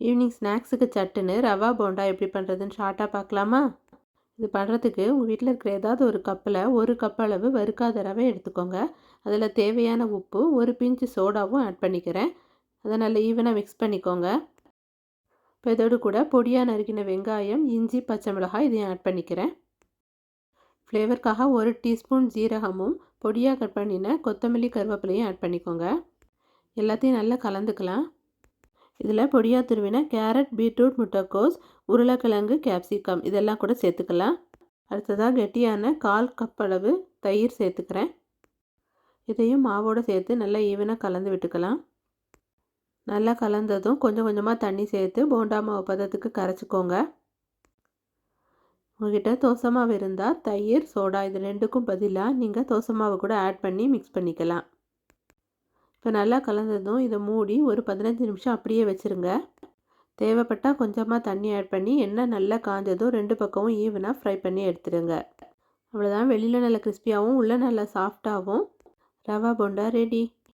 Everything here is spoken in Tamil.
ஈவினிங் ஸ்நாக்ஸுக்கு சட்டுன்னு ரவா போண்டா எப்படி பண்ணுறதுன்னு ஷார்ட்டாக பார்க்கலாமா? இது பண்ணுறதுக்கு உங்கள் வீட்டில் இருக்கிற ஏதாவது ஒரு கப்பில் 1 கப் அளவு வறுக்காத ரவை எடுத்துக்கோங்க. அதில் தேவையான உப்பு, ஒரு பிஞ்சு சோடாவும் ஆட் பண்ணிக்கிறேன். அதை நல்லா ஈவனாக மிக்ஸ் பண்ணிக்கோங்க. இப்போ இதோடு கூட பொடியாக நறுக்கின வெங்காயம், இஞ்சி, பச்சை மிளகாய் இதையும் ஆட் பண்ணிக்கிறேன். ஃப்ளேவருக்காக 1 டீஸ்பூன் ஜீரகமும் பொடியாக கட் பண்ணின கொத்தமல்லி, கருவேப்பிலையும் ஆட் பண்ணிக்கோங்க. எல்லாத்தையும் நல்லா கலந்துக்கலாம். இதில் பொடியாக துருவின கேரட், பீட்ரூட், முட்டைக்கோஸ், உருளைக்கிழங்கு, கேப்சிகம் இதெல்லாம் கூட சேர்த்துக்கலாம். அடுத்ததாக கெட்டியான 1/4 கப் அளவு தயிர் சேர்த்துக்கிறேன். இதையும் மாவோடு சேர்த்து நல்லா ஈவனாக கலந்து விட்டுக்கலாம். நல்லா கலந்ததும் கொஞ்சம் கொஞ்சமாக தண்ணி சேர்த்து போண்டா மாவு பதத்துக்கு கரைச்சிக்கோங்க. உங்கள்கிட்ட தோசை மாவு இருந்தால் தயிர், சோடா இது ரெண்டுக்கும் பதிலாக நீங்கள் தோசை மாவு கூட ஆட் பண்ணி மிக்ஸ் பண்ணிக்கலாம். இப்போ நல்லா கலந்ததும் இதை மூடி ஒரு 15 நிமிஷம் அப்படியே வச்சுருங்க. தேவைப்பட்டால் கொஞ்சமாக தண்ணி ஆட் பண்ணி எண்ணெய் நல்லா காஞ்சதும் 2 பக்கமும் ஈவனாக ஃப்ரை பண்ணி எடுத்துடுங்க. அவ்வளோதான், வெளியில் நல்லா கிறிஸ்பியாகவும் உள்ளே நல்லா சாஃப்டாகவும் ரவா போண்டா ரெடி.